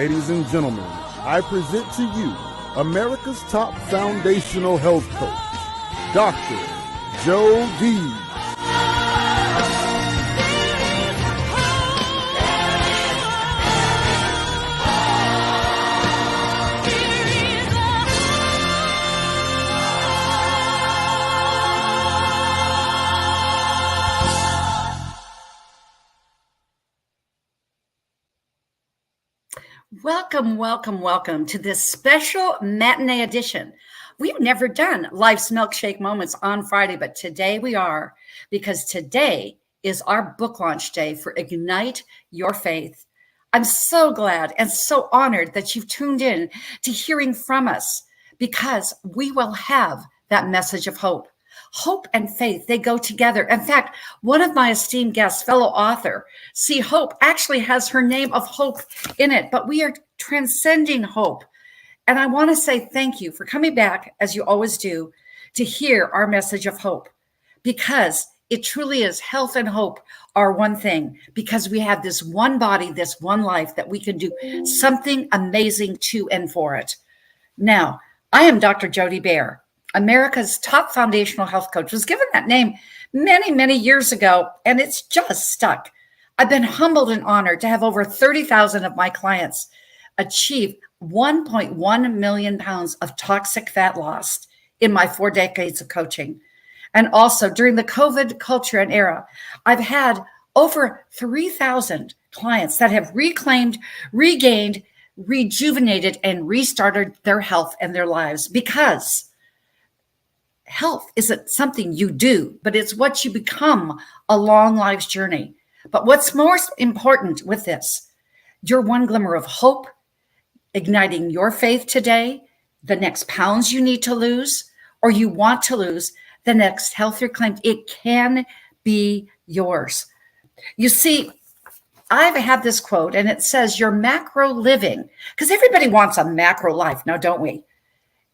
Ladies and gentlemen, I present to you America's top foundational health coach, Dr. Joe D. Welcome, welcome, welcome to this special matinee edition. We've never done Life's Milkshake Moments on Friday, but today we are, because today is our book launch day for Ignite Your Faith. I'm so glad and so honored that you've tuned in to hearing from us, because we will have that message of hope. Hope and faith, they go together. In fact, one of my esteemed guests, fellow author, C. Hope, actually has her name of Hope in it, but we are transcending hope. And I want to say thank you for coming back, as you always do, to hear our message of hope, because it truly is health and hope are one thing, because we have this one body, this one life that we can do something amazing to and for it. Now, I am Dr. Jody Bear, America's top foundational health coach. Was given that name many, many years ago, and it's just stuck. I've been humbled and honored to have over 30,000 of my clients achieve 1.1 million pounds of toxic fat loss in my 4 decades of coaching. And also during the COVID culture and era, I've had over 3,000 clients that have reclaimed, regained, rejuvenated, and restarted their health and their lives, because health isn't something you do, but it's what you become along life's journey. But what's most important with this, your one glimmer of hope, igniting your faith today, the next pounds you need to lose, or you want to lose, the next health you're claimed, it can be yours. You see, I have this quote, and it says, your macro living, because everybody wants a macro life now, don't we?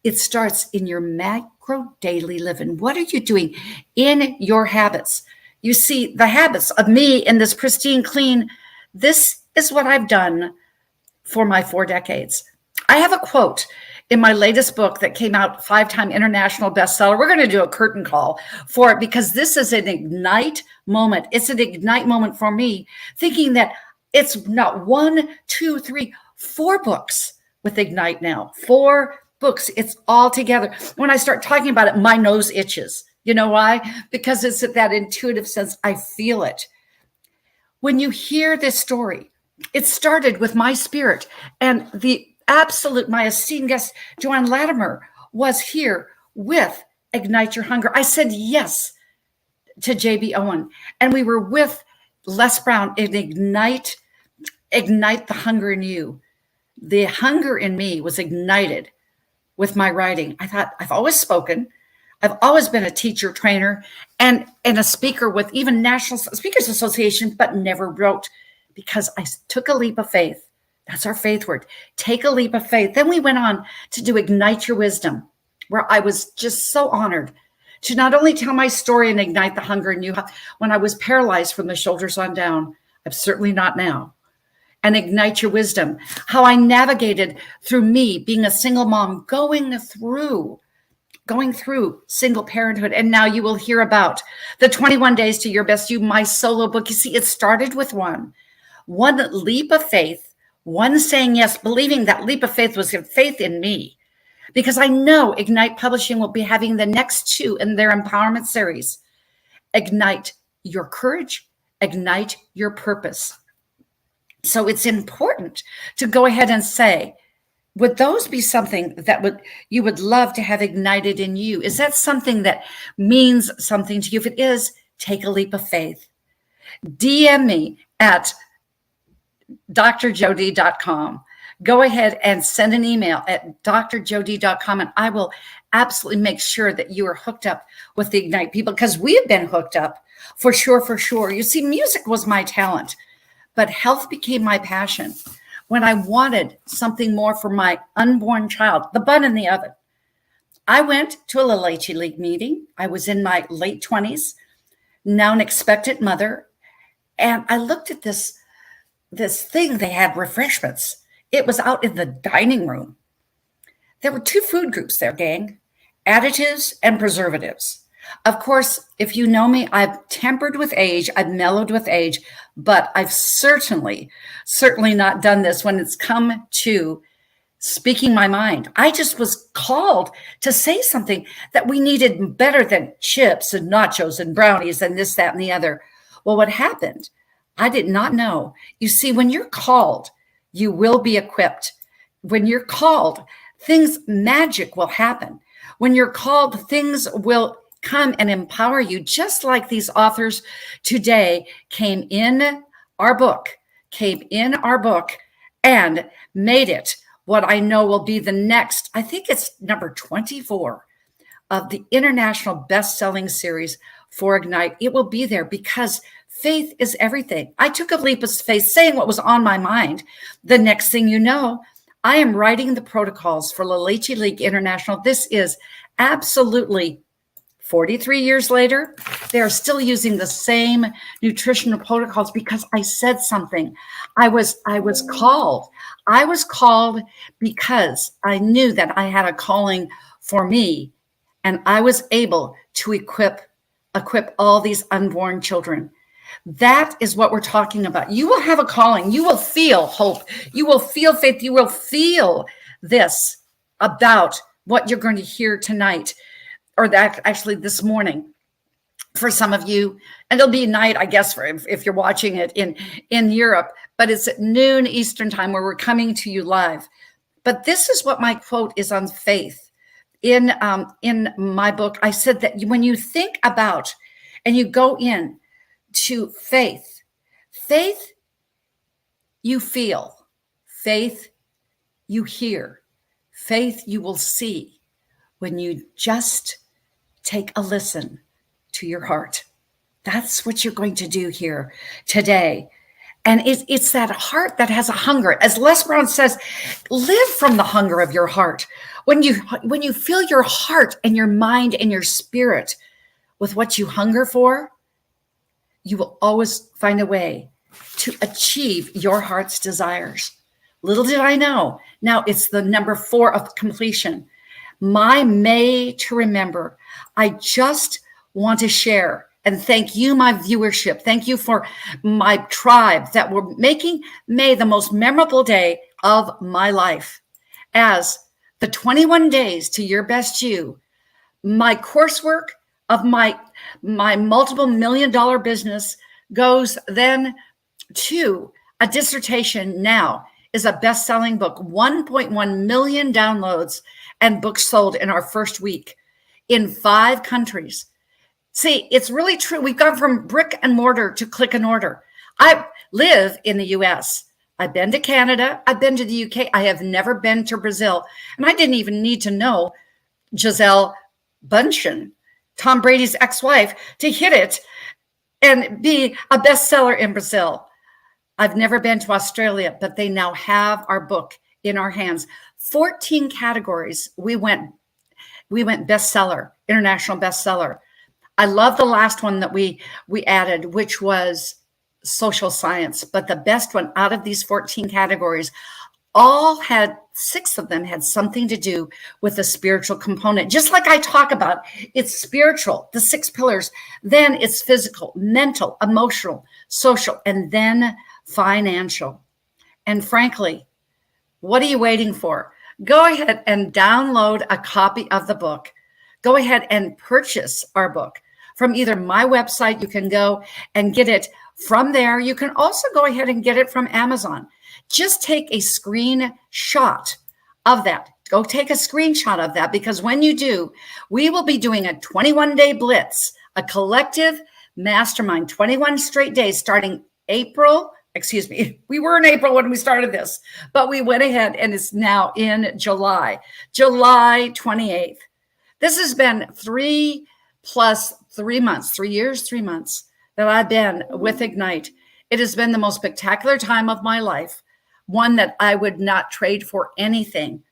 It starts in your macro daily living. What are you doing in your habits? You see, the habits of me in this pristine, clean, this is what I've done for my 4 decades. I have a quote in my latest book that came out 5-time international bestseller. We're going to do a curtain call for it, because this is an ignite moment. It's an ignite moment for me, thinking that it's not 1, 2, 3, 4 books with Ignite now. 4 books. It's all together. When I start talking about it, my nose itches. You know why? Because it's at that intuitive sense. I feel it. When you hear this story, it started with my spirit, and my esteemed guest, Joanne Lattimer, was here with Ignite Your Hunger. I said yes to JB Owen, and we were with Les Brown in Ignite the Hunger in You. The hunger in me was ignited with my writing. I thought, I've always spoken. I've always been a teacher, trainer, and a speaker with even National Speakers Association, but never wrote, because I took a leap of faith. That's our faith word. Take a leap of faith. Then we went on to do Ignite Your Wisdom, where I was just so honored to not only tell my story and ignite the hunger in you when I was paralyzed from the shoulders on down. I'm certainly not now. And Ignite Your Wisdom, how I navigated through me being a single mom, going through single parenthood. And now you will hear about the 21 Days to Your Best You, my solo book. You see, it started with one leap of faith, one saying yes, believing that leap of faith was faith in me, because I know Ignite Publishing will be having the next 2 in their empowerment series. Ignite Your Courage, Ignite Your Purpose. So it's important to go ahead and say, would those be something that you would love to have ignited in you? Is that something that means something to you? If it is, take a leap of faith. DM me at drjody.com. Go ahead and send an email at drjody.com, and I will absolutely make sure that you are hooked up with the Ignite people, because we have been hooked up for sure. You see, music was my talent, but health became my passion when I wanted something more for my unborn child, the bun in the oven. I went to a Little HE League meeting. I was in my late 20s, now an expectant mother, and I looked at this thing. They had refreshments It was out in the dining room. There were two food groups there, gang: additives and preservatives. Of course, if you know me, I've tempered with age, I've mellowed with age, but I've certainly not done this when it's come to speaking my mind. I just was called to say something that we needed better than chips and nachos and brownies and this, that, and the other. Well, what happened? I did not know. You see, when you're called, you will be equipped. When you're called, magic will happen. When you're called, things will come and empower you, just like these authors today came in our book and made it what I know will be the next, I think it's number 24 of the international best-selling series for Ignite. It will be there because faith is everything. I took a leap of faith saying what was on my mind. The next thing you know, I am writing the protocols for La Leche League International. This is absolutely 43 years later, they are still using the same nutritional protocols because I said something. I was called. I was called because I knew that I had a calling for me, and I was able to equip all these unborn children. That is what we're talking about. You will have a calling. You will feel hope. You will feel faith. You will feel this about what you're going to hear tonight, or that actually this morning for some of you. And it'll be night, I guess, for if you're watching it in Europe, but it's at noon Eastern time where we're coming to you live. But this is what my quote is on faith. In my book, I said that when you think about and you go in to faith, you feel, faith you hear, faith you will see when you just take a listen to your heart. That's what you're going to do here today. And it's that heart that has a hunger. As Les Brown says, live from the hunger of your heart. When you fill your heart and your mind and your spirit with what you hunger for, you will always find a way to achieve your heart's desires. Little did I know. Now it's the number 4 of completion. My May to remember. I just want to share and thank you, my viewership. Thank you for my tribe that were making May the most memorable day of my life. As the 21 days to your best you, my coursework of my multiple $million business goes then to a dissertation. Now is a best-selling book, 1.1 million downloads and books sold in our first week in 5 countries. See, it's really true. We've gone from brick and mortar to click and order. I live in the US. I've been to Canada. I've been to the UK. I have never been to Brazil. And I didn't even need to know Gisele Bündchen, Tom Brady's ex-wife, to hit it and be a bestseller in Brazil. I've never been to Australia, but they now have our book in our hands. 14 categories. We went bestseller, international bestseller. I love the last one that we added, which was social science. But the best one out of these 14 categories, 6 of them had something to do with the spiritual component. Just like I talk about, it's spiritual, the 6 pillars. Then it's physical, mental, emotional, social, and then financial. And frankly, what are you waiting for? Go ahead and download a copy of the book. Go ahead and purchase our book from either my website. You can go and get it from there. You can also go ahead and get it from Amazon. Just take a screenshot of that. Go take a screenshot of that, because when you do, we will be doing a 21-day blitz, a collective mastermind, 21 straight days starting April. Excuse me. We were in April when we started this, but we went ahead and it's now in July 28th. This has been 3 years, 3 months that I've been with Ignite. It has been the most spectacular time of my life, one that I would not trade for anything.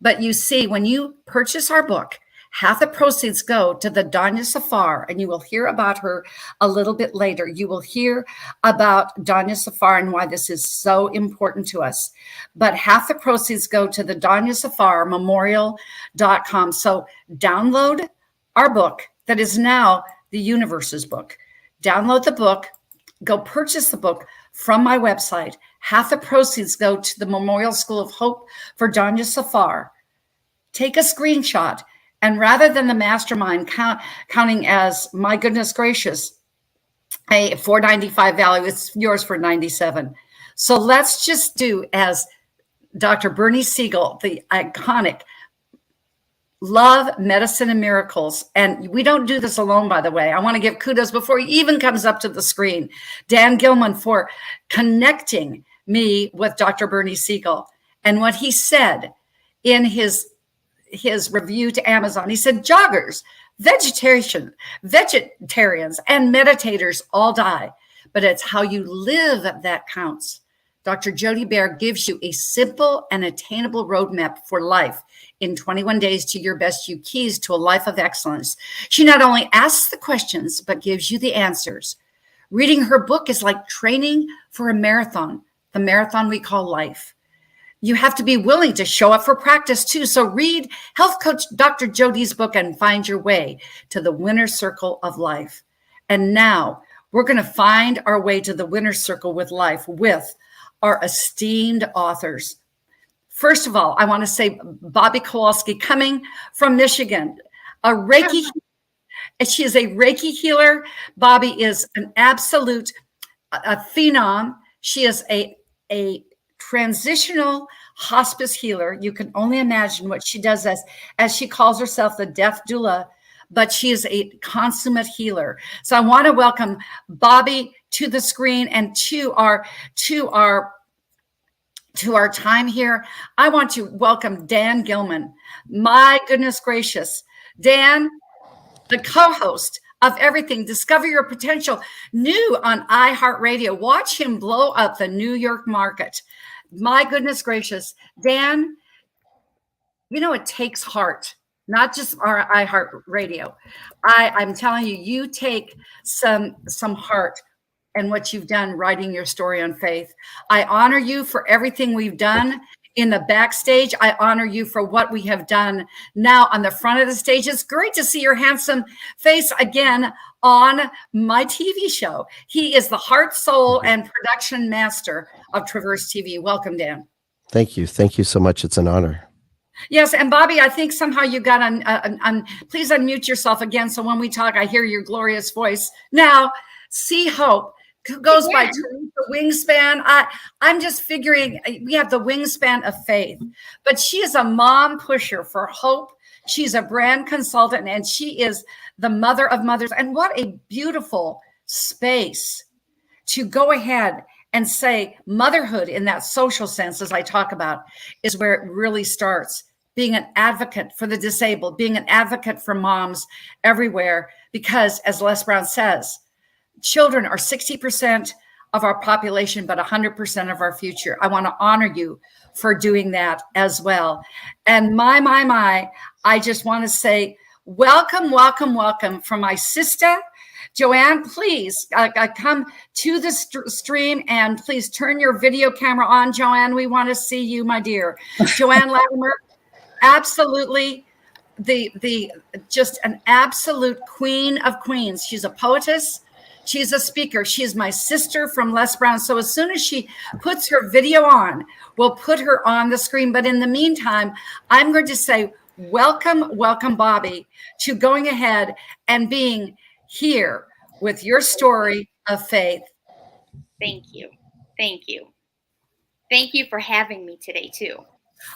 But you see, when you purchase our book, Half the proceeds go to the Danya Safar, and you will hear about her a little bit later. You will hear about Danya Safar and why this is so important to us. But half the proceeds go to the Danya Safar Memorial.com. So download our book that is now the universe's book. Download the book, go purchase the book from my website. Half the proceeds go to the Memorial School of Hope for Danya Safar. Take a screenshot, and rather than the mastermind counting as, my goodness gracious, a $4.95 value, it's yours for $97. So let's just do as Dr. Bernie Siegel, the iconic Love, Medicine, and Miracles. And we don't do this alone, by the way. I want to give kudos before he even comes up to the screen. Dan Gilman for connecting me with Dr. Bernie Siegel. And what he said in his review to Amazon, he said, joggers, vegetarians, and meditators all die, but it's how you live that counts. Dr. Jody Bear gives you a simple and attainable roadmap for life in 21 days to your best you keys to a life of excellence. She not only asks the questions, but gives you the answers. Reading her book is like training for a marathon, the marathon we call life. You have to be willing to show up for practice too. So read Health Coach Dr. Jody's book and find your way to the winner's circle of life. And now we're going to find our way to the winner's circle with life with our esteemed authors. First of all, I want to say Bobbie Kowalski, coming from Michigan, a Reiki. She is a Reiki healer. Bobbie is an absolute a phenom. She is a transitional hospice healer. You can only imagine what she does as she calls herself the death doula, but she is a consummate healer. So I want to welcome Bobbie to the screen and to our time here. I want to welcome Dan Gilman. My goodness gracious, Dan, the co-host of everything, Discover Your Potential, new on iHeartRadio. Watch him blow up the New York market. My goodness gracious, Dan, you know, it takes heart, not just our iHeartRadio. I'm telling you, you take some heart and what you've done writing your story on faith. I honor you for everything we've done in the backstage. I honor you for what we have done now on the front of the stage. It's great to see your handsome face again on my TV show. He is the heart, soul, and production master of Traverse TV. Welcome, Dan. Thank you. Thank you so much. It's an honor. Yes, and Bobbie, I think somehow you got on. Please unmute yourself again, so when we talk, I hear your glorious voice. Now, see hope goes by Teresa Wingspan. I'm just figuring we have the wingspan of faith, but she is a mom pusher for hope. She's a brand consultant, and she is the mother of mothers. And what a beautiful space to go ahead and say motherhood in that social sense, as I talk about, is where it really starts. Being an advocate for the disabled, being an advocate for moms everywhere, because as Les Brown says, children are 60% of our population, but 100% of our future. I want to honor you for doing that as well. And my, I just want to say welcome from my sister, Joanne. Please come to the stream and please turn your video camera on. Joanne, we want to see you, my dear. Joanne Lattimer, absolutely the just an absolute queen of queens. She's a poetess. She's a speaker. She's my sister from Les Brown. So as soon as she puts her video on, we'll put her on the screen. But in the meantime, I'm going to say welcome, Bobbie, to going ahead and being here with your story of faith. Thank you. Thank you. Thank you for having me today, too.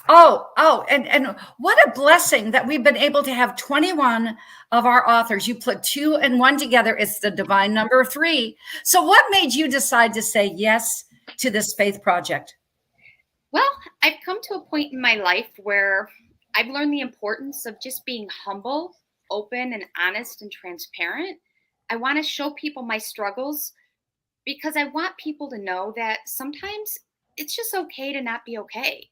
And what a blessing that we've been able to have 21 of our authors. You put 2 and 1 together. It's the divine number 3. So what made you decide to say yes to this faith project? Well, I've come to a point in my life where I've learned the importance of just being humble, open, and honest and transparent. I want to show people my struggles because I want people to know that sometimes it's just okay to not be okay.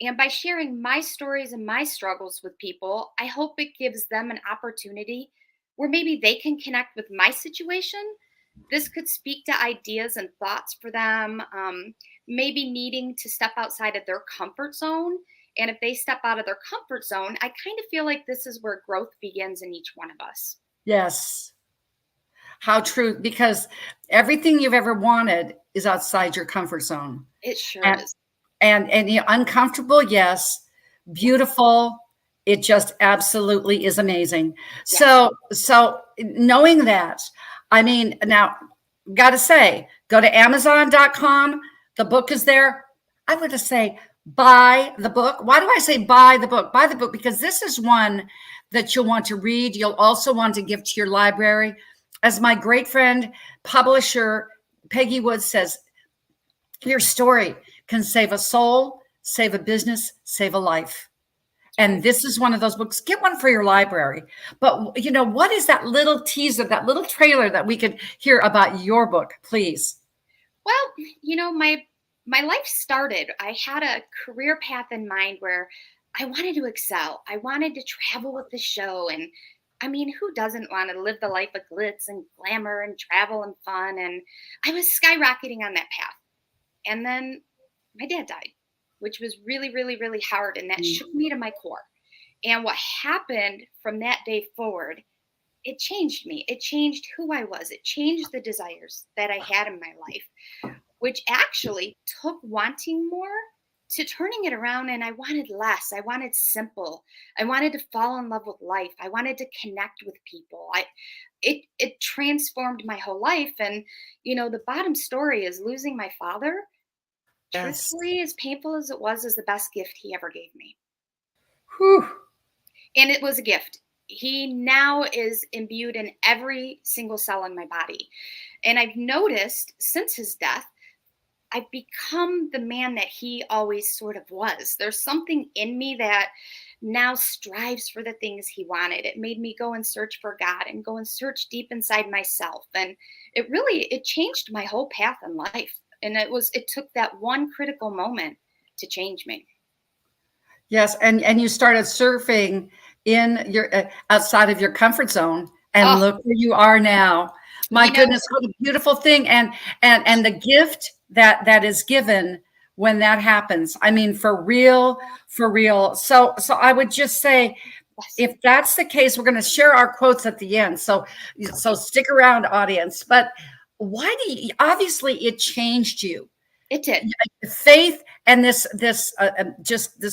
And by sharing my stories and my struggles with people, I hope it gives them an opportunity where maybe they can connect with my situation. This could speak to ideas and thoughts for them, maybe needing to step outside of their comfort zone. And if they step out of their comfort zone, I kind of feel like this is where growth begins in each one of us. Yes. How true, because everything you've ever wanted is outside your comfort zone. It sure is. And you know, uncomfortable, yes. Beautiful, it just absolutely is amazing. Yeah. So knowing that, I mean, now, got to say, go to Amazon.com. The book is there. I would just say, buy the book. Why do I say buy the book? Buy the book, because this is one that you'll want to read. You'll also want to give to your library. As my great friend, publisher, Peggy Wood says, your story can save a soul, save a business, save a life. And this is one of those books. Get one for your library. But, you know, what is that little teaser, that little trailer that we could hear about your book, please? Well, you know, my life started, I had a career path in mind where I wanted to excel. I wanted to travel with the show. And I mean, who doesn't want to live the life of glitz and glamour and travel and fun? And I was skyrocketing on that path. And then my dad died, which was really, really, really hard. And that shook me to my core. And what happened from that day forward, it changed me. It changed who I was. It changed the desires that I had in my life, which actually took wanting more to turning it around. And I wanted less. I wanted simple. I wanted to fall in love with life. I wanted to connect with people. It transformed my whole life. And, you know, the bottom story is losing my father. Yes. Truthfully, as painful as it was the best gift he ever gave me. Whew. And it was a gift. He now is imbued in every single cell in my body. And I've noticed since his death, I've become the man that he always sort of was. There's something in me that now strives for the things he wanted. It made me go and search for God and go and search deep inside myself. And it changed my whole path in life. And it took that one critical moment to change me. Yes. And you started surfing in your outside of your comfort zone, and look where you are now. My goodness, what a beautiful thing. And the gift that is given when that happens. I mean, for real. So I would just say, if that's the case, we're going to share our quotes at the end. So stick around, audience. But why obviously it changed you. It did. Faith and this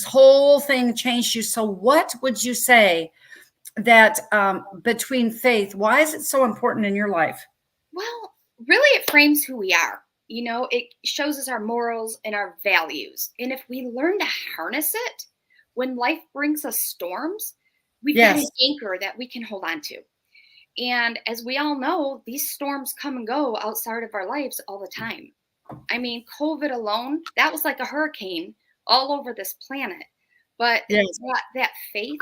whole thing changed you. So what would you say that between faith, why is it so important in your life? Well, really, it frames who we are. You know, it shows us our morals and our values. And if we learn to harness it, when life brings us storms, we've got an anchor that we can hold on to. And as we all know, these storms come and go outside of our lives all the time. I mean, COVID alone, that was like a hurricane all over this planet. But that faith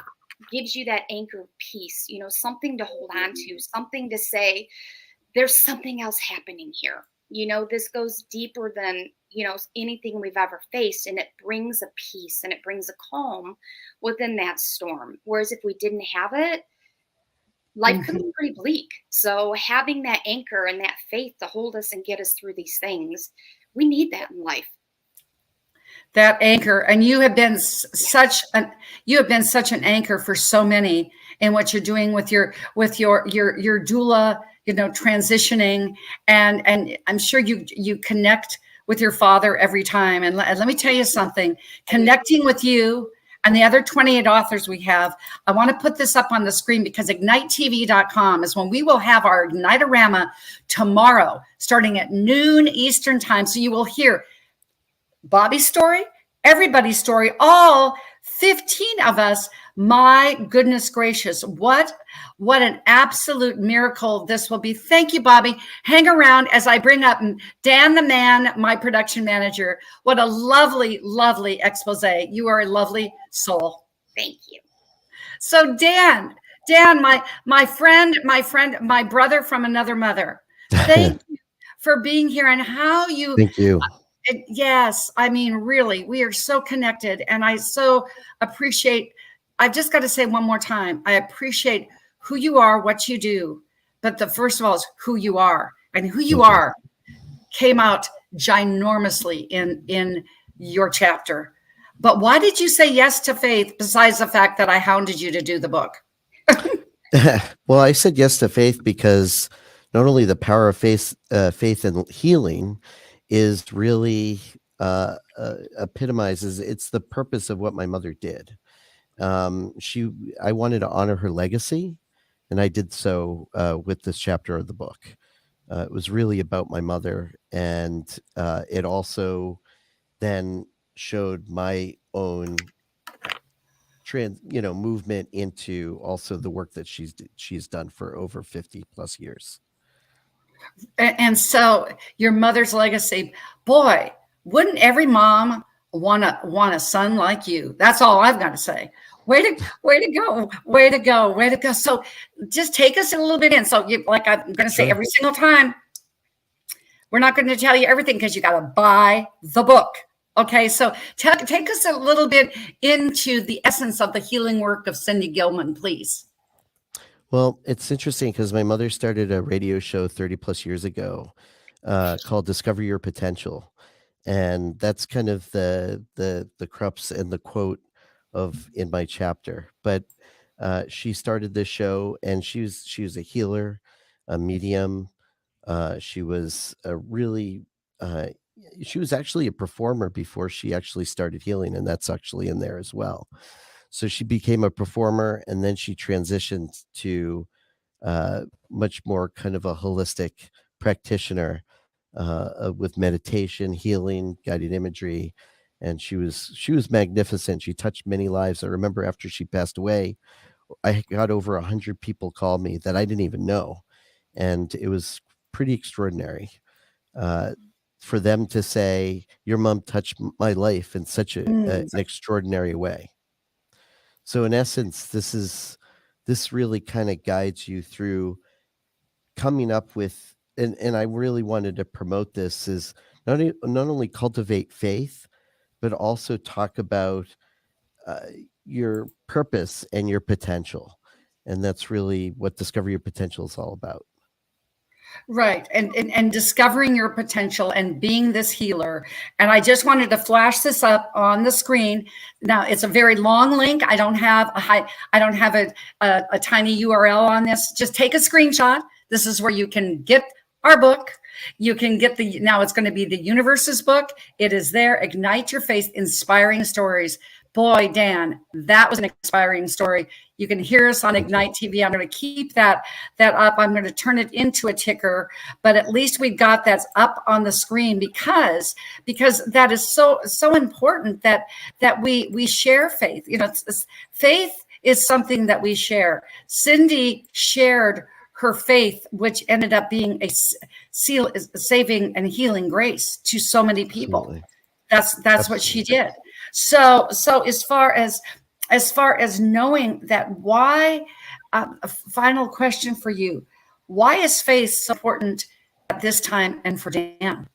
gives you that anchor of peace, you know, something to hold on to, something to say, there's something else happening here. You know, this goes deeper than, you know, anything we've ever faced. And it brings a peace and it brings a calm within that storm. Whereas if we didn't have it, life could be pretty bleak. So having that anchor and that faith to hold us and get us through these things, we need that in life. That anchor, and you have been such an anchor for so many in what you're doing with your doula, you know, transitioning, and I'm sure you connect with your father every time. And let me tell you something, connecting with you and the other 28 authors we have, I want to put this up on the screen because ignitetv.com is when we will have our Ignite-orama tomorrow, starting at noon Eastern time. So you will hear Bobbie's story, everybody's story, all 15 of us. My goodness gracious, what an absolute miracle this will be. Thank you, Bobbie. Hang around as I bring up Dan the Man, my production manager. What a lovely, lovely expose. You are a lovely soul. Thank you. So Dan, my friend, my brother from another mother. Thank you for being here and how you. Thank you. Yes, I mean, really, we are so connected, and I so appreciate. I've just got to say one more time, I appreciate who you are, what you do, but the first of all is who you are, and who you are came out ginormously in your chapter. But why did you say yes to faith, besides the fact that I hounded you to do the book? Well, I said yes to faith because not only the power of faith and healing is really epitomizes, it's the purpose of what my mother did. I wanted to honor her legacy, and I did so with this chapter of the book. It was really about my mother, and it also then showed my own movement into also the work that she's done for over 50 plus years. And so your mother's legacy, boy, wouldn't every mom want a son like you? That's all I've got to say. Way to go, way to go, way to go. So just take us a little bit in. So like I'm going to say every single time, we're not going to tell you everything because you got to buy the book. Okay, so take us a little bit into the essence of the healing work of Cindy Gilman, please. Well, it's interesting because my mother started a radio show 30 plus years ago called Discover Your Potential. And that's kind of the crux and the quote of in my chapter. But she started this show, and she was a healer, a medium. She was she was actually a performer before she actually started healing, and that's actually in there as well. So she became a performer, and then she transitioned to much more kind of a holistic practitioner with meditation, healing, guided imagery, and she was magnificent. She touched many lives. I remember after she passed away, I got over 100 people call me that I didn't even know, and it was pretty extraordinary for them to say, "Your mom touched my life in such an extraordinary way." So in essence, this really kind of guides you through coming up with, and I really wanted to promote this, is not only cultivate faith, but also talk about your purpose and your potential. And that's really what Discover Your Potential is all about. Right. And discovering your potential and being this healer. And I just wanted to flash this up on the screen. Now it's a very long link. I don't have a tiny URL on this. Just take a screenshot. This is where you can get our book. You can get now it's going to be the Universe's book. It is there. Ignite Your Faith, Inspiring Stories. Boy, Dan, that was an inspiring story. You can hear us on Ignite TV. I'm going to keep that up. I'm going to turn it into a ticker, but at least we got that up on the screen because that is so important that we share faith. Faith is something that we share. Cindy shared her faith, which ended up being a saving and healing grace to so many people. Absolutely. That's what she did. So as far as knowing that, why, a final question for you, why is faith so important at this time and for Dan?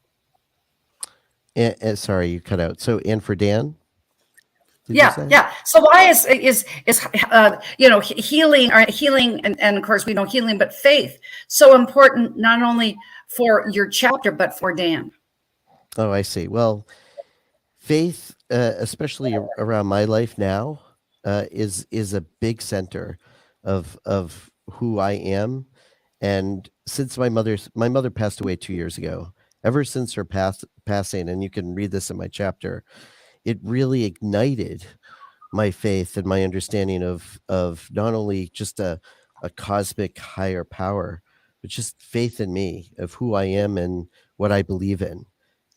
Sorry, you cut out. So, and for Dan? Yeah. So why is healing and of course we know healing, but faith so important not only for your chapter but for Dan? Oh, I see. Well, faith, especially around my life now, is a big center of who I am. And since my mother passed away 2 years ago, ever since her passing, and you can read this in my chapter, it really ignited my faith and my understanding of not only just a cosmic higher power, but just faith in me, of who I am and what I believe in.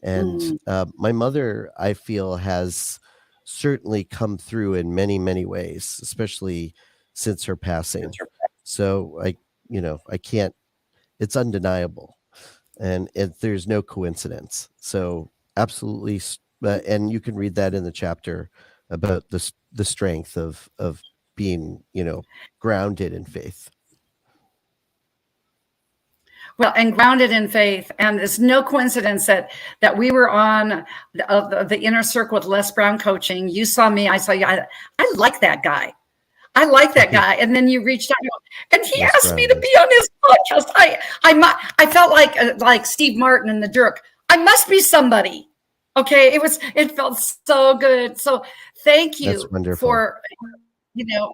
And my mother, I feel, has certainly come through in many, many ways, especially since her passing. So I can't, it's undeniable, and there's no coincidence. So absolutely. And you can read that in the chapter about the strength of being, grounded in faith. Well, and grounded in faith. And it's no coincidence that we were on the inner circle with Les Brown coaching. You saw me, I saw you. I like that guy. I like that guy. And then you reached out and he asked me to be on his podcast. I felt like Steve Martin in The Jerk. I must be somebody. Okay. It felt so good. So thank you for,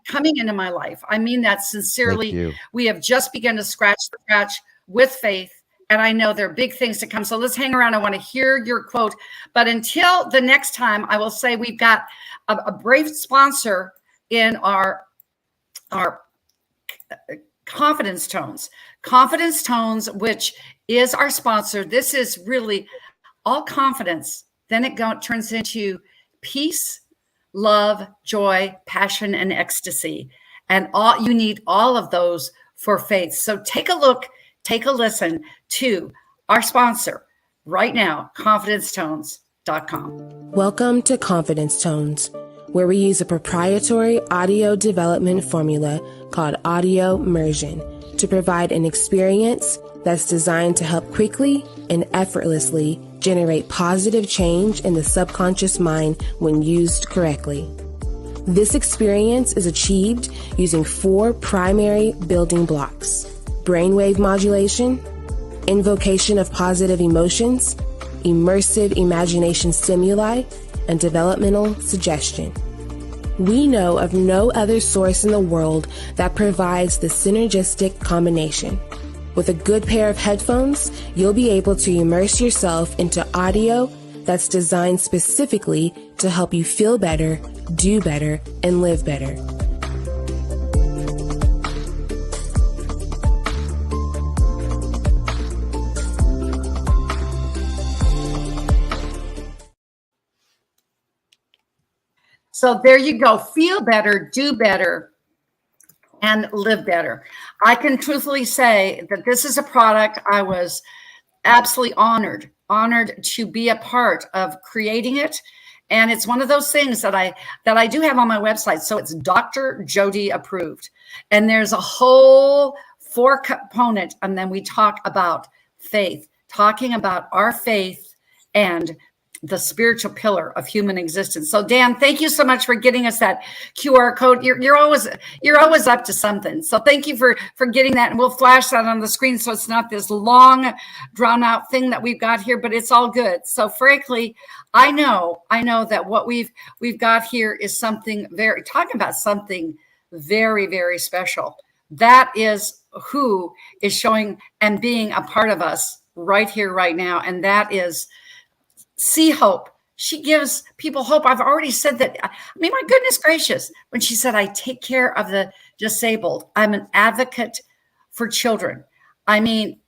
coming into my life. I mean that sincerely. We have just begun to scratch the scratch with faith. And I know there are big things to come. So let's hang around. I want to hear your quote. But until the next time, I will say we've got a brave sponsor in our Confidence Tones, which is our sponsor. This is really all confidence. Then it turns into peace, love, joy, passion, and ecstasy. And you need all of those for faith. So take a look, take a listen to our sponsor right now, confidencetones.com. Welcome to Confidence Tones, where we use a proprietary audio development formula called audio immersion to provide an experience that's designed to help quickly and effortlessly generate positive change in the subconscious mind when used correctly. This experience is achieved using 4 primary building blocks: brainwave modulation, invocation of positive emotions, immersive imagination stimuli, and developmental suggestion. We know of no other source in the world that provides the synergistic combination. With a good pair of headphones, you'll be able to immerse yourself into audio that's designed specifically to help you feel better, do better, and live better. So there you go. Feel better, do better, and live better. I can truthfully say that this is a product I was absolutely honored to be a part of creating it. And it's one of those things that I do have on my website. So it's Dr. Jody approved. And there's a whole 4 component. And then we talk about faith, talking about our faith and the spiritual pillar of human existence. So Dan, thank you so much for getting us that QR code. You're always up to something. So thank you for getting that. And we'll flash that on the screen so it's not this long drawn out thing that we've got here, but it's all good. So frankly, I know that what we've got here is something talking about something very, very special. That is who is showing and being a part of us right here, right now. And that is See Hope. She gives people hope. I've already said that. I mean, my goodness gracious, when she said, I take care of the disabled, I'm an advocate for children. I mean,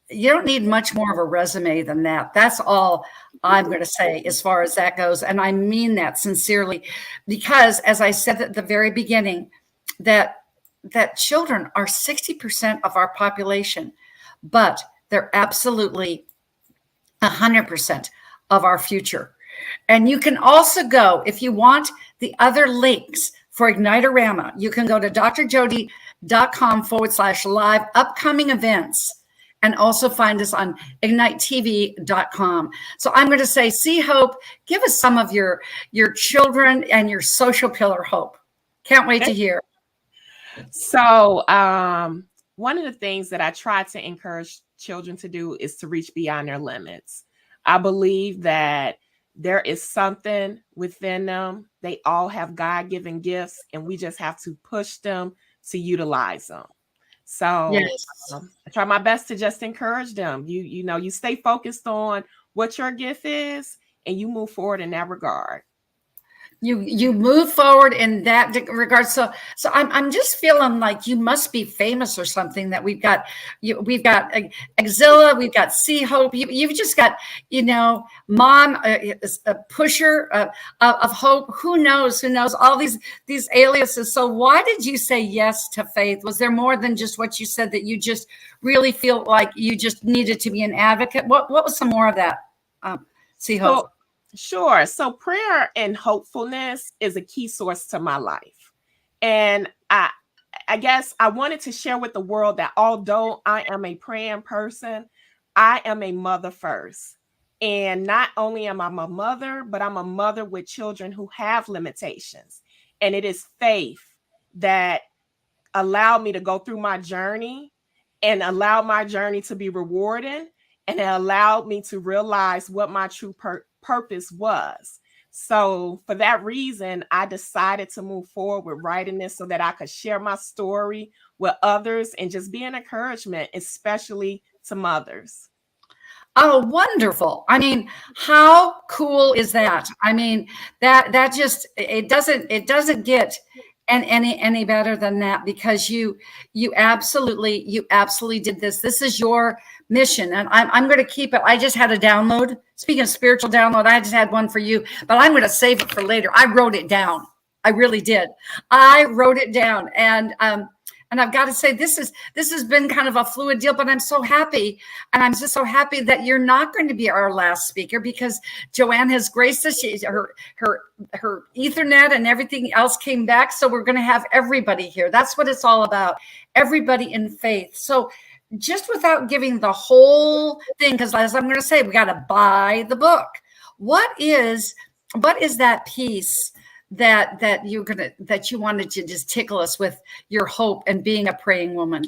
you don't need much more of a resume than that. That's all I'm going to say as far as that goes. And I mean that sincerely, because as I said at the very beginning, that children are 60% of our population, but they're absolutely 100% of our future. And you can also go, if you want the other links for Ignitorama, you can go to drjody.com/live upcoming events and also find us on ignitetv.com. So I'm going to say, See Hope, give us some of your children and your social pillar hope. Can't wait to hear. So one of the things that I try to encourage children to do is to reach beyond their limits. I believe that there is something within them. They all have God-given gifts, and we just have to push them to utilize them. So yes. I try my best to just encourage them. You stay focused on what your gift is, and you move forward in that regard. You move forward in that regard. So I'm just feeling like you must be famous or something, that we've got Exilla, we've got See Hope. You've just got, Mom, a pusher of hope. Who knows all these aliases. So why did you say yes to faith? Was there more than just what you said, that you just really feel like you just needed to be an advocate? What was some more of that? See Hope. Sure. So prayer and hopefulness is a key source to my life. And I guess I wanted to share with the world that although I am a praying person, I am a mother first. And not only am I a mother, but I'm a mother with children who have limitations. And it is faith that allowed me to go through my journey and allowed my journey to be rewarding, and it allowed me to realize what my true purpose was. So for that reason, I decided to move forward with writing this so that I could share my story with others and just be an encouragement, especially to mothers. Oh, wonderful. I mean, how cool is that? I mean, that just, it doesn't get any better than that, because you absolutely did this. This is your mission, and I'm going to keep it. I just had a download. Speaking of spiritual download, I just had one for you, but I'm going to save it for later. I wrote it down. I really did. I wrote it down, and I've got to say, this has been kind of a fluid deal, but I'm so happy. And I'm just so happy that you're not going to be our last speaker, because Joanne has graced us. Her Ethernet and everything else came back. So we're going to have everybody here. That's what it's all about. Everybody in faith. So just without giving the whole thing, because as I'm going to say, we got to buy the book. What is that piece that you wanted to just tickle us with your hope and being a praying woman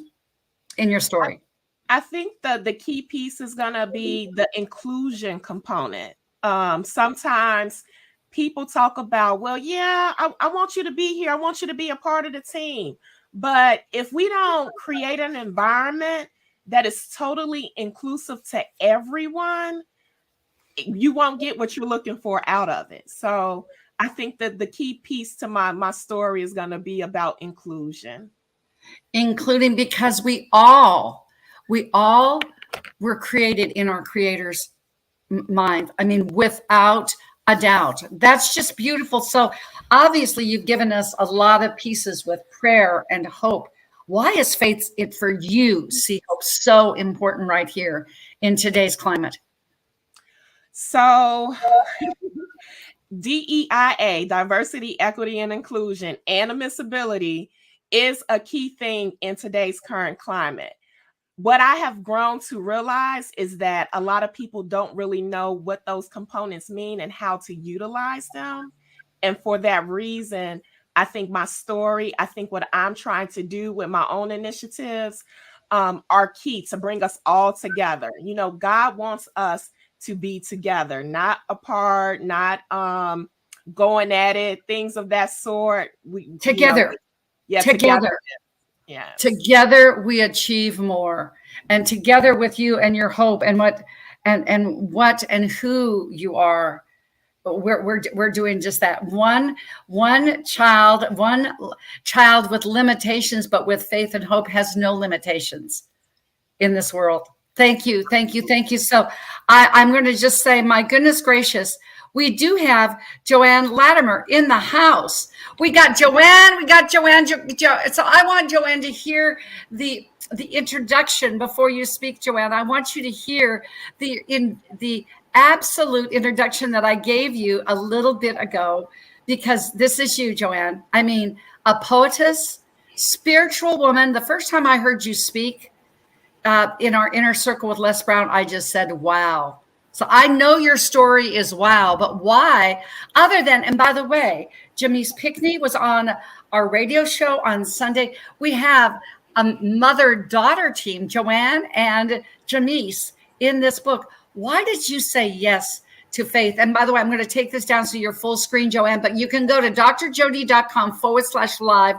in your story? I think the key piece is going to be the inclusion component. Sometimes people talk about, well, yeah, I want you to be here. I want you to be a part of the team. But if we don't create an environment that is totally inclusive to everyone, you won't get what you're looking for out of it. So I think that the key piece to my story is going to be about inclusion. Including, because we all were created in our Creator's mind. I mean, without a doubt. That's just beautiful. So obviously you've given us a lot of pieces with prayer and hope. Why is faith, it for you, see hope, so important right here in today's climate? So DEIA, diversity, equity, and inclusion, and admissibility is a key thing in today's current climate. What I have grown to realize is that a lot of people don't really know what those components mean and how to utilize them. And for that reason, I think my story, I think what I'm trying to do with my own initiatives are key to bring us all together. You know, God wants us to be together, not apart, not going at it, things of that sort. Together. Together. Yes. Together we achieve more, and together with you and your hope and what and who you are, we're doing just that. One child with limitations, but with faith and hope has no limitations in this world. Thank you. So I'm going to just say, my goodness gracious, we do have Joanne Lattimer in the house. We got Joanne. So I want Joanne to hear the introduction before you speak, Joanne. I want you to hear the absolute introduction that I gave you a little bit ago, because this is you, Joanne. I mean, a poetess, spiritual woman. The first time I heard you speak in our inner circle with Les Brown, I just said, wow. So I know your story is wow, but why? Other than, and by the way, Janice Pickney was on our radio show on Sunday. We have a mother-daughter team, Joanne and Janice, in this book. Why did you say yes to faith? And by the way, I'm going to take this down so you're full screen, Joanne, but you can go to drjody.com/live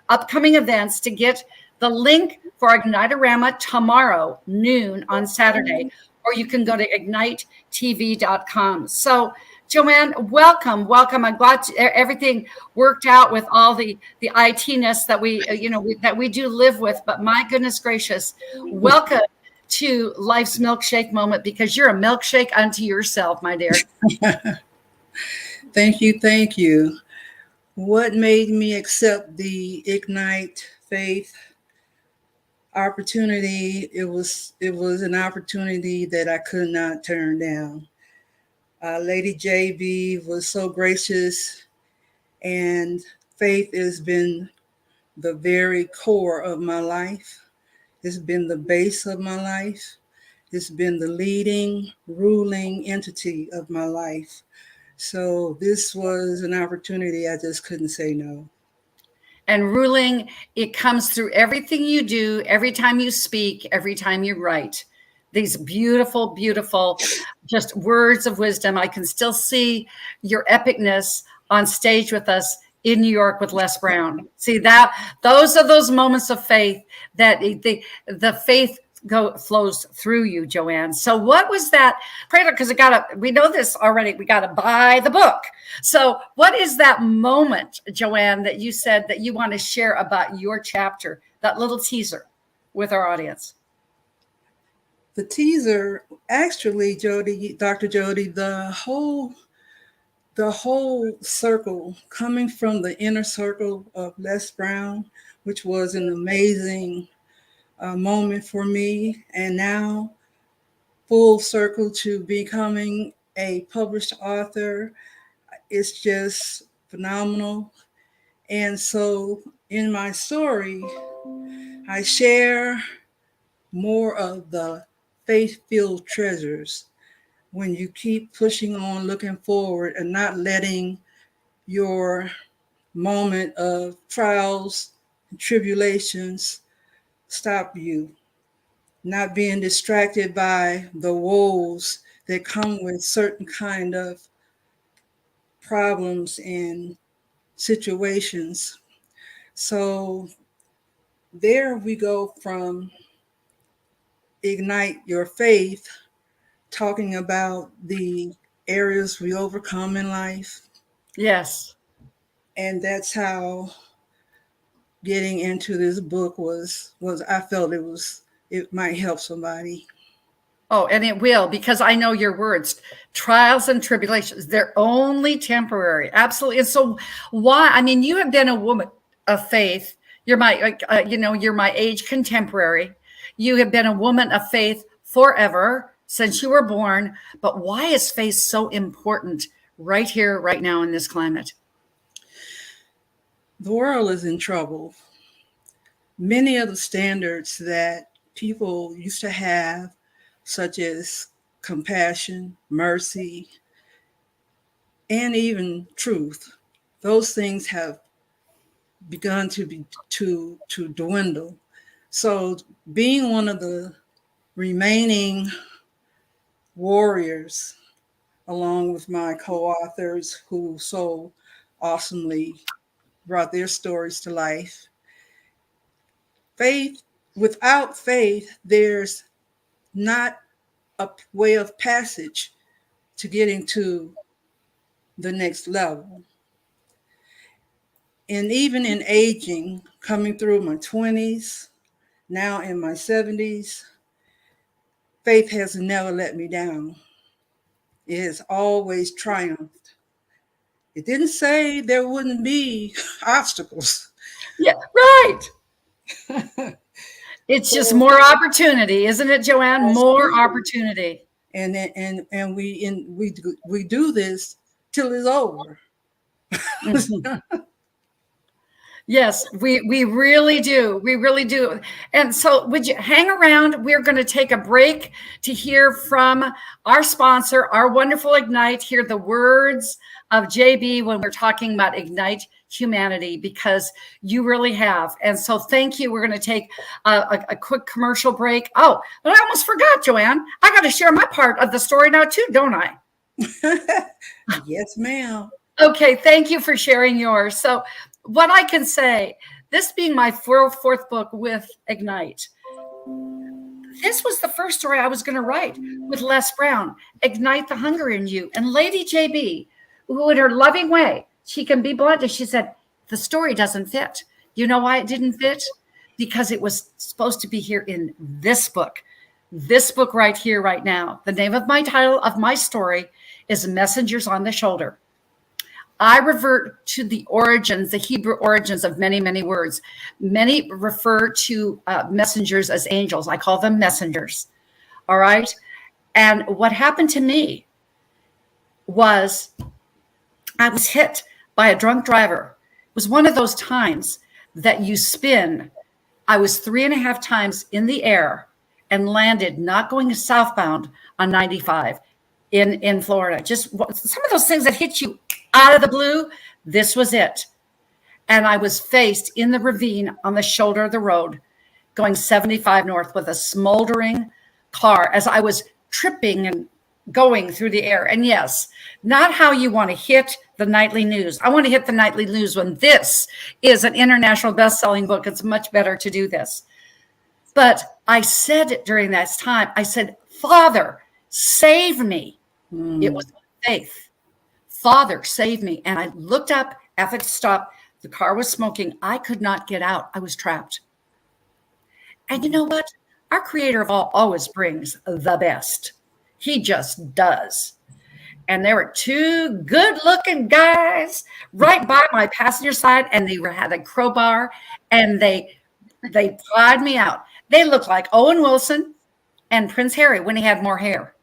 upcoming events to get the link for Ignitorama tomorrow, noon on Saturday, or you can go to ignitetv.com. So, Joanne, welcome. I'm glad everything worked out with all the IT-ness that we do live with. But my goodness gracious, welcome to Life's Milkshake Moment, because you're a milkshake unto yourself, my dear. Thank you. What made me accept the Ignite Faith opportunity? It was an opportunity that I could not turn down. Lady JB was so gracious, and Faith has been the very core of my life. It's been the base of my life. It's been the leading, ruling entity of my life. So this was an opportunity I just couldn't say no. And ruling, it comes through everything you do, every time you speak, every time you write. These beautiful, beautiful, just words of wisdom. I can still see your epicness on stage with us in New York with Les Brown. See that? Those are those moments of faith that the faith flows through you, Joanne. So what was that? Because we know this already. We got to buy the book. So what is that moment, Joanne, that you said that you want to share about your chapter, that little teaser with our audience? The teaser, actually, Dr. Jody, the whole circle coming from the inner circle of Les Brown, which was an amazing moment for me, and now full circle to becoming a published author. It's just phenomenal. And so in my story, I share more of the faith-filled treasures when you keep pushing on, looking forward, and not letting your moment of trials and tribulations stop you, not being distracted by the woes that come with certain kind of problems and situations. So there we go from Ignite Your Faith, talking about the areas we overcome in life. Yes. And that's how getting into this book was I felt it might help somebody. Oh, and it will, because I know your words, trials and tribulations, they're only temporary. Absolutely. And so why, I mean, you have been a woman of faith. You're my, you're my age contemporary. You have been a woman of faith forever since you were born. But why is faith so important right here, right now in this climate? The world is in trouble. Many of the standards that people used to have, such as compassion, mercy, and even truth, those things have begun to dwindle. So being one of the remaining warriors, along with my co-authors who so awesomely brought their stories to life, without faith, there's not a way of passage to getting to the next level. And even in aging, coming through my 20s, now in my 70s, faith has never let me down. It has always triumphed. It didn't say there wouldn't be obstacles. Yeah, right. It's just more opportunity, isn't it, Joanne? More opportunity. And we do this till it's over. Yes, we really do. We really do. And so would you hang around? We're going to take a break to hear from our sponsor, our wonderful Ignite, hear the words of JB when we're talking about Ignite Humanity, because you really have. And so thank you. We're going to take a quick commercial break. Oh, but I almost forgot, Joanne. I got to share my part of the story now too, don't I? Yes, ma'am. Okay, thank you for sharing yours. So what I can say, this being my fourth book with Ignite, this was the first story I was going to write with Les Brown, Ignite the Hunger in You. And Lady JB, who in her loving way, she can be blunt, and she said, the story doesn't fit. You know why it didn't fit? Because it was supposed to be here in this book right here, right now. The name of my title of my story is Messengers on the Shoulder. I revert to the origins, the Hebrew origins of many, many words. Many refer to messengers as angels. I call them messengers. All right. And what happened to me was I was hit by a drunk driver. It was one of those times that you spin. I was 3.5 times in the air and landed not going southbound on 95 in Florida. Just some of those things that hit you out of the blue. This was it. And I was faced in the ravine on the shoulder of the road, going 75 north with a smoldering car as I was tripping and going through the air. And yes, not how you want to hit the nightly news. I want to hit the nightly news when this is an international best-selling book. It's much better to do this. But I said during that time, I said, Father, save me. It was faith. Father, save me. And I looked up after it stopped. The car was smoking. I could not get out. I was trapped. And you know what? Our creator of all always brings the best. He just does. And there were 2 good-looking guys right by my passenger side, and they had a crowbar, and they pried me out. They looked like Owen Wilson and Prince Harry when he had more hair.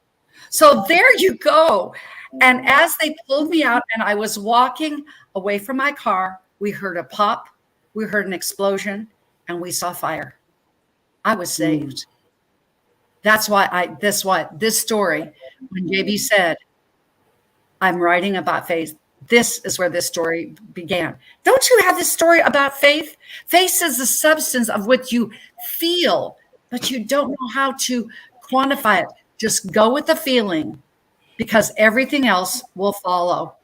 So there you go. And as they pulled me out and I was walking away from my car, we heard a pop, we heard an explosion, and we saw fire. I was saved. That's why this story, when JB said, I'm writing about faith, this is where this story began. Don't you have this story about faith? Faith is the substance of what you feel, but you don't know how to quantify it. Just go with the feeling, because everything else will follow.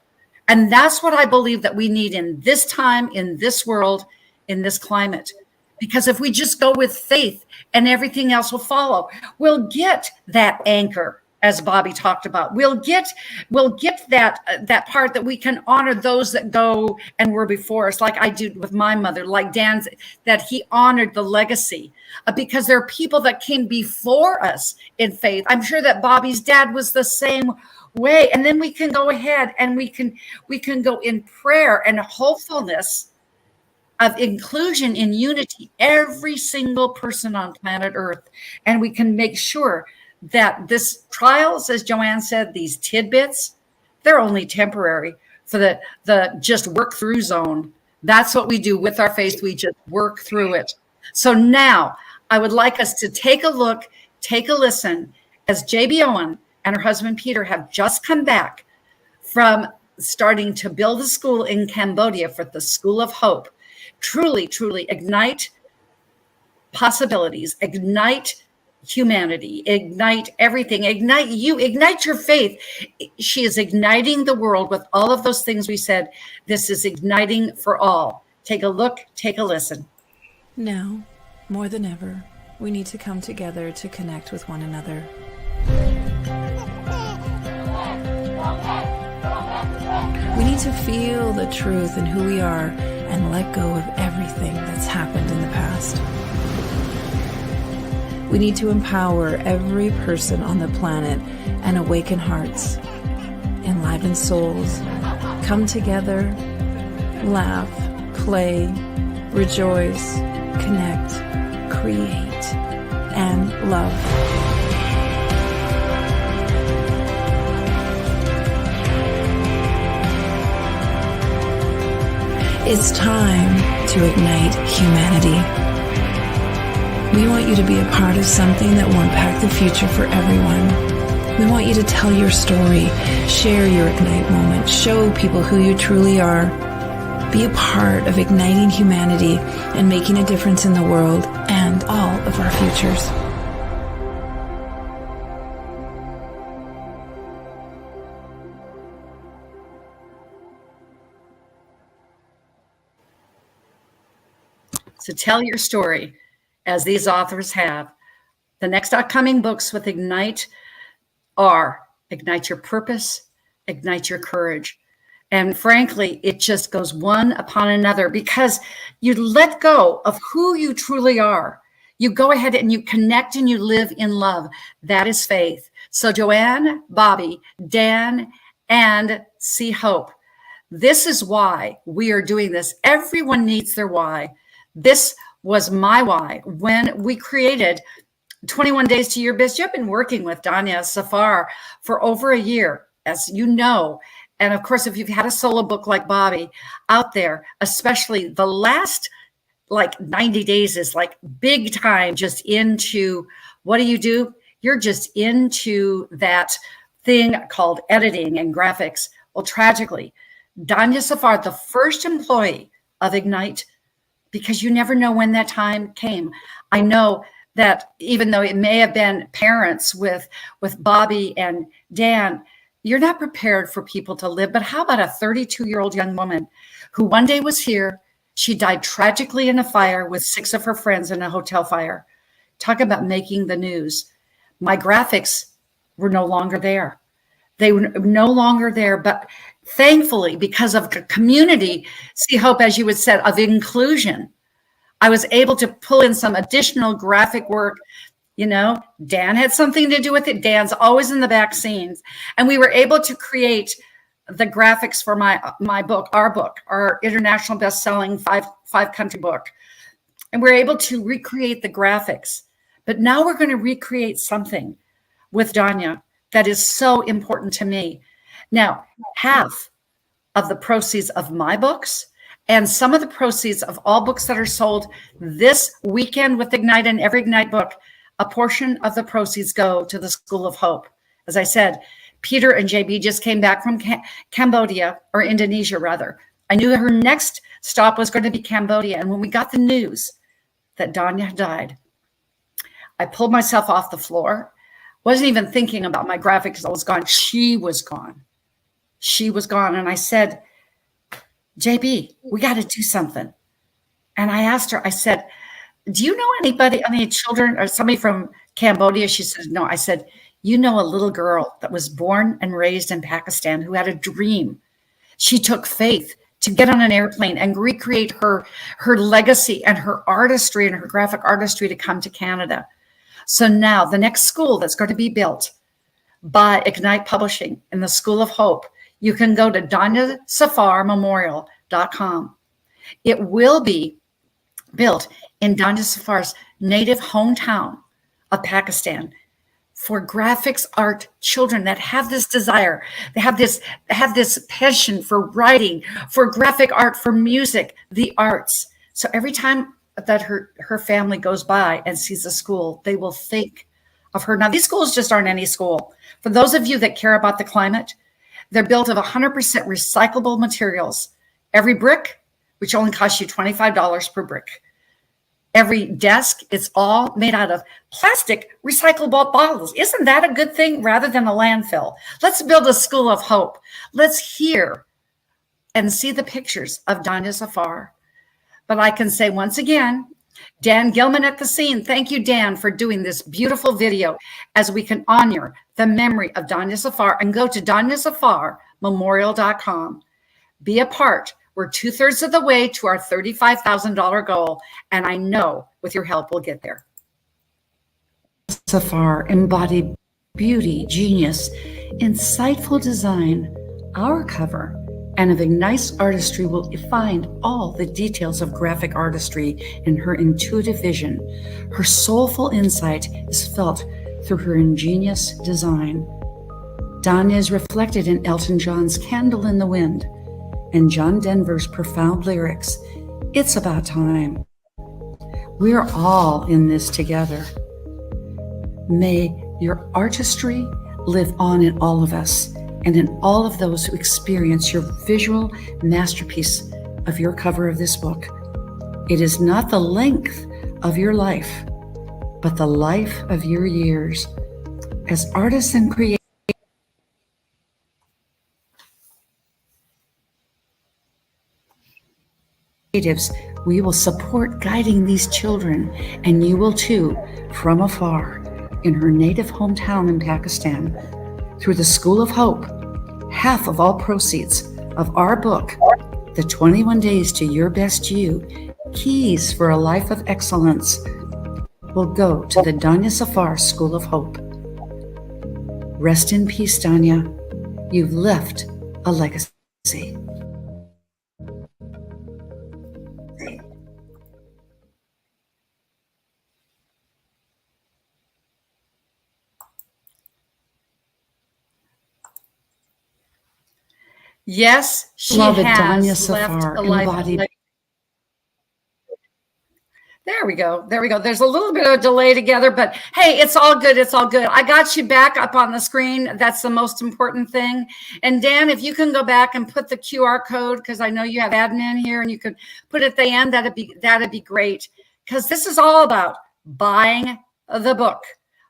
And that's what I believe that we need in this time, in this world, in this climate. Because if we just go with faith and everything else will follow, we'll get that anchor, as Bobbie talked about. We'll get that part that we can honor those that go and were before us, like I do with my mother, like Dan's, that he honored the legacy, because there are people that came before us in faith. I'm sure that Bobbie's dad was the same way. And then we can go ahead and we can go in prayer and hopefulness of inclusion in unity, every single person on planet Earth. And we can make sure that this trials, as Joanne said, these tidbits, they're only temporary for the just work through zone. That's what we do with our faith. We just work through it. So now I would like us to take a look, take a listen, as JB Owen and her husband Peter have just come back from starting to build a school in Cambodia for the School of Hope. Truly, truly ignite possibilities, ignite humanity, ignite everything, ignite you, ignite your faith. She is igniting the world with all of those things we said. This is igniting for all. Take a look, take a listen. Now, more than ever, we need to come together to connect with one another. We need to feel the truth in who we are and let go of everything that's happened in the past. We need to empower every person on the planet and awaken hearts, enliven souls, come together, laugh, play, rejoice, connect, create, and love. It's time to ignite humanity. We want you to be a part of something that will impact the future for everyone. We want you to tell your story, share your Ignite moment, show people who you truly are. Be a part of igniting humanity and making a difference in the world and all of our futures. So tell your story, as these authors have. The next upcoming books with Ignite are Ignite Your Purpose, Ignite Your Courage. And frankly, it just goes one upon another, because you let go of who you truly are. You go ahead and you connect and you live in love. That is faith. So Joanne, Bobbie, Dan, and See Hope. This is why we are doing this. Everyone needs their why. This was my why when we created 21 Days to Your Best. You've been working with Danya Safar for over a year, as you know. And of course, if you've had a solo book like Bobbie out there, especially the last like 90 days is like big time just into, what do? You're just into that thing called editing and graphics. Well, tragically, Danya Safar, the first employee of Ignite, because you never know when that time came. I know that even though it may have been parents with Bobbie and Dan, you're not prepared for people to live. But how about a 32-year-old young woman who one day was here? She died tragically in a fire with 6 of her friends in a hotel fire. Talk about making the news. My graphics were no longer there. They were no longer there, but thankfully, because of community, see, Hope, as you had said, of inclusion, I was able to pull in some additional graphic work. You know, Dan had something to do with it. Dan's always in the back scenes. And we were able to create the graphics for my book, our international best-selling five country book. And we're able to recreate the graphics. But now we're going to recreate something with Danya that is so important to me. Now, half of the proceeds of my books and some of the proceeds of all books that are sold this weekend with Ignite and every Ignite book, a portion of the proceeds go to the School of Hope. As I said, Peter and JB just came back from Cambodia, or Indonesia rather. I knew her next stop was going to be Cambodia. And when we got the news that Danya had died, I pulled myself off the floor. Wasn't even thinking about my graphics. I was gone. She was gone. She was gone. And I said, JB, we got to do something. And I asked her, I said, do you know anybody, any children or somebody from Cambodia? She said, no. I said, you know, a little girl that was born and raised in Pakistan who had a dream. She took faith to get on an airplane and recreate her legacy and her artistry and her graphic artistry to come to Canada. So now the next school that's going to be built by Ignite Publishing in the School of Hope, you can go to danyasafarmemorial.com. It will be built in Danya Safar's native hometown of Pakistan for graphics art children that have this desire. They have this passion for writing, for graphic art, for music, the arts. So every time that her family goes by and sees a school, they will think of her. Now, these schools just aren't any school. For those of you that care about the climate, they're built of 100% recyclable materials. Every brick, which only costs you $25 per brick. Every desk, it's all made out of plastic recyclable bottles. Isn't that a good thing rather than a landfill? Let's build a school of hope. Let's hear and see the pictures of Danya Safar. But I can say once again, Dan Gilman at the scene. Thank you, Dan, for doing this beautiful video as we can honor the memory of Danya Safar and go to danyasafarmemorial.com. Be a part. We're 2/3 of the way to our $35,000 goal. And I know with your help, we'll get there. Safar embodied beauty, genius, insightful design. Our cover and of Ignite's artistry will find all the details of graphic artistry in her intuitive vision. Her soulful insight is felt through her ingenious design. Danya is reflected in Elton John's Candle in the Wind and John Denver's profound lyrics, It's About Time. We're all in this together. May your artistry live on in all of us and in all of those who experience your visual masterpiece of your cover of this book. It is not the length of your life, but the life of your years. As artists and creatives, we will support guiding these children, and you will too, from afar, in her native hometown in Pakistan. Through the School of Hope, half of all proceeds of our book, The 21 Days to Your Best You, Keys for a Life of Excellence, will go to the Danya Safar School of Hope. Rest in peace, Danya. You've left a legacy. Yes, she has left a life. There we go. There we go. There's a little bit of a delay together, but hey, it's all good. It's all good. I got you back up on the screen. That's the most important thing. And Dan, if you can go back and put the QR code, because I know you have admin here, and you could put it at the end, that'd be great. Because this is all about buying the book.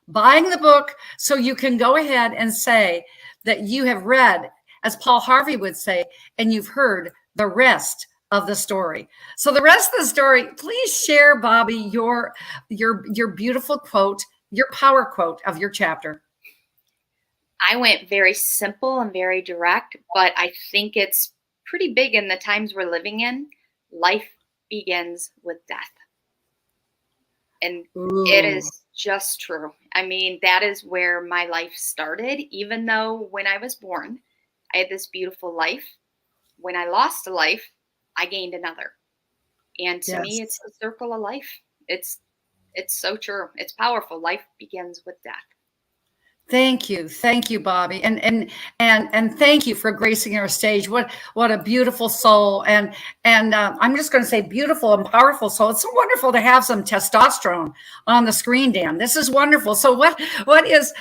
Buying the book so you can go ahead and say that you have read, as Paul Harvey would say, and you've heard the rest of the story. So the rest of the story, please share, Bobbie, your beautiful quote, your power quote of your chapter. I went very simple and very direct, but I think it's pretty big in the times we're living in. Life begins with death. And it is just true. I mean, that is where my life started, even though when I was born, I had this beautiful life. When I lost a life, I gained another. And to me, it's the circle of life. It's so true. It's powerful. Life begins with death. Thank you, Bobbie, and thank you for gracing our stage. What a beautiful soul, and I'm just going to say beautiful and powerful soul. It's so wonderful to have some testosterone on the screen, Dan. This is wonderful. So what is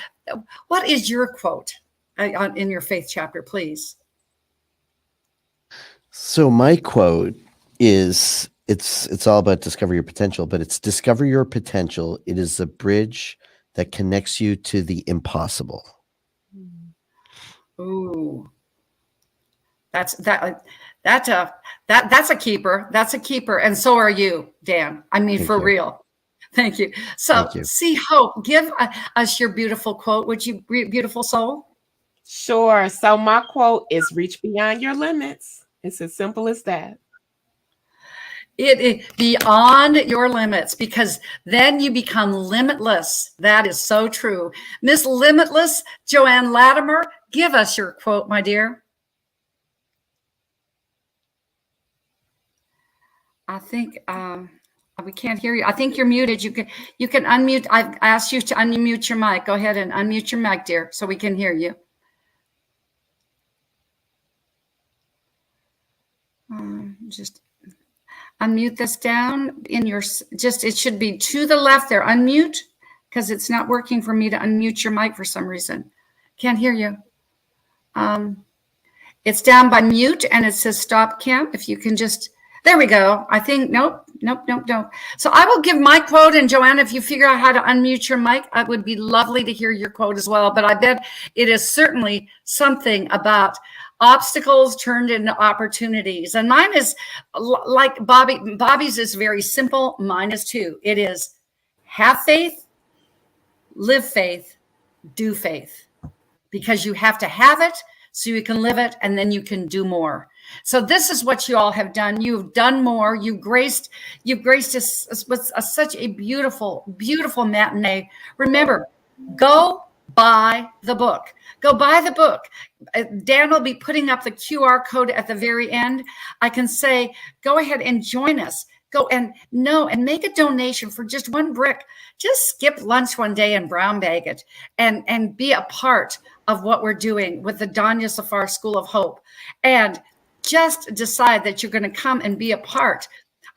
your quote in your faith chapter, please? So my quote is, it's all about discover your potential, but it's discover your potential. It is a bridge that connects you to the impossible. Ooh, that's a keeper. That's a keeper. And so are you, Dan. I mean, for real. Thank you. So see Hope, give us your beautiful quote. Would you, beautiful soul? Sure. So my quote is reach beyond your limits. It's as simple as that. It beyond your limits, because then you become limitless. That is so true. Miss Limitless, Joanne Lattimer, give us your quote, my dear. I think we can't hear you. I think you're muted. You can unmute. I've asked you to unmute your mic. Go ahead and unmute your mic, dear, so we can hear you. Just unmute this down in your, it should be to the left there. Unmute, because it's not working for me to unmute your mic for some reason. Can't hear you. It's down by mute and it says stop camp. If you can just, there we go. I think, nope. So I will give my quote, and Joanne, if you figure out how to unmute your mic, it would be lovely to hear your quote as well. But I bet it is certainly something about obstacles turned into opportunities. And mine is like Bobbie's is very simple. Mine is too. It is have faith, live faith, do faith, because you have to have it so you can live it, and then you can do more. So this is what you all have done. You've done more. You've graced us with such a beautiful, beautiful matinee. Remember, go buy the book. Go buy the book. Dan will be putting up the QR code at the very end. I can say, go ahead and join us. Go and make a donation for just one brick. Just skip lunch one day and brown bag it, and be a part of what we're doing with the Danya Safar School of Hope. And just decide that you're going to come and be a part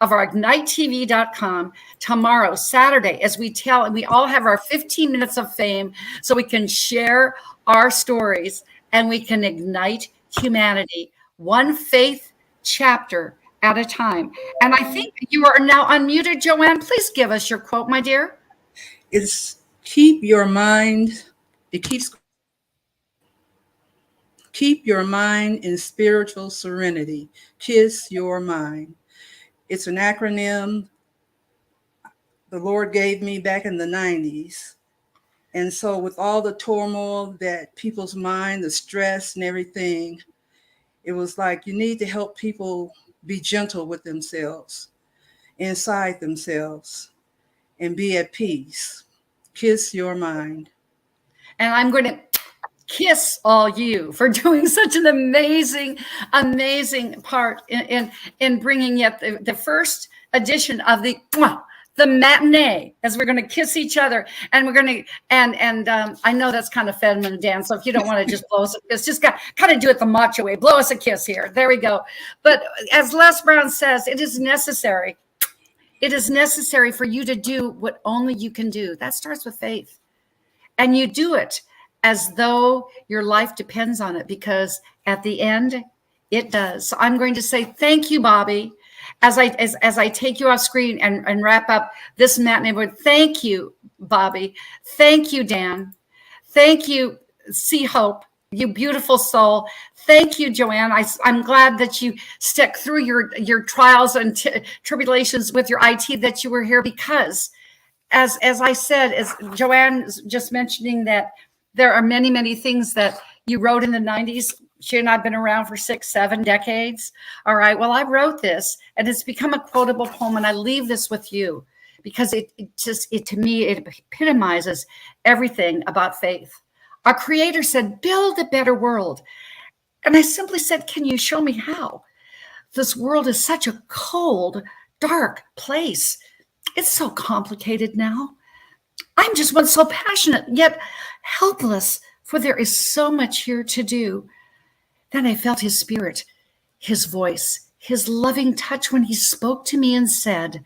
of our ignitetv.com tomorrow, Saturday, as we tell, and we all have our 15 minutes of fame so we can share our stories and we can ignite humanity, one faith chapter at a time. And I think you are now unmuted, Joanne. Please give us your quote, my dear. It's keep your mind in spiritual serenity. Kiss your mind. It's an acronym the Lord gave me back in the 90s. And so with all the turmoil that people's mind, the stress and everything, it was like you need to help people be gentle with themselves, inside themselves, and be at peace. Kiss your mind. And I'm going to kiss all you for doing such an amazing part in bringing yet the first edition of the matinee, as we're going to kiss each other, and we're going to and I know that's kind of feminine, Dan. So if you don't want to just blow us a kiss, just kind of do it the macho way. Blow us a kiss here. There we go. But as Les Brown says, it is necessary It is necessary for you to do what only you can do. That starts with faith. And you do it as though your life depends on it, because at the end, it does. So I'm going to say thank you, Bobbie, as I take you off screen and wrap up this matinee board. Thank you, Bobbie. Thank you, Dan. Thank you, See Hope, you beautiful soul. Thank you, Joanne. I'm glad that you stuck through your trials and tribulations with your IT, that you were here, because as I said, as Joanne is just mentioning, that there are many, many things that you wrote in the 90s. She and I have been around for 6-7 decades. All right. Well, I wrote this and it's become a quotable poem, and I leave this with you because it to me, it epitomizes everything about faith. Our Creator said, build a better world. And I simply said, can you show me how? This world is such a cold, dark place. It's so complicated now. I'm just one so passionate, yet helpless, for there is so much here to do. Then I felt His Spirit, His voice, His loving touch when He spoke to me and said,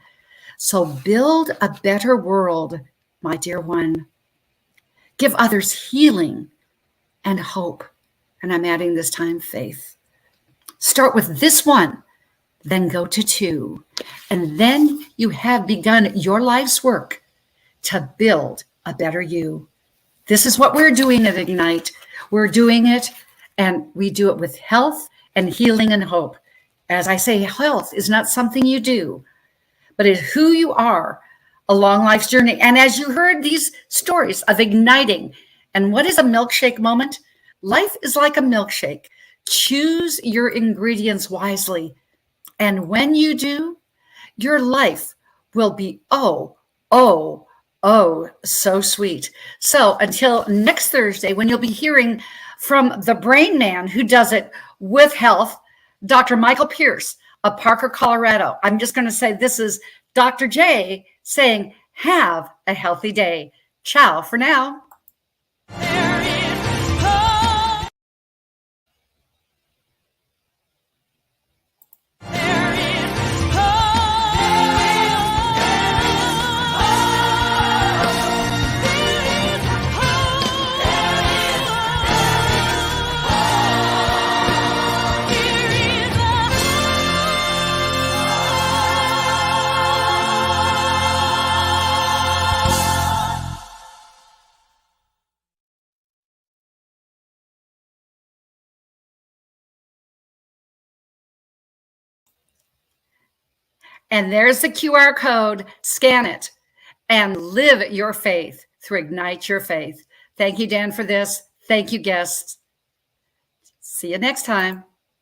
so build a better world, my dear one. Give others healing and hope. And I'm adding this time faith. Start with this one, then go to 2. And then you have begun your life's work to build a better you. This is what we're doing at Ignite. We're doing it, and we do it with health and healing and hope. As I say, health is not something you do, but it's who you are along life's journey. And as you heard these stories of igniting, and what is a milkshake moment? Life is like a milkshake. Choose your ingredients wisely. And when you do, your life will be oh, so sweet. So until next Thursday, when you'll be hearing from the brain man who does it with health, Dr. Michael Pierce of Parker, Colorado. I'm just going to say this is Dr. J saying, have a healthy day. Ciao for now. And there's the QR code. Scan it and live your faith through Ignite Your Faith. Thank you, Dan, for this. Thank you, guests. See you next time.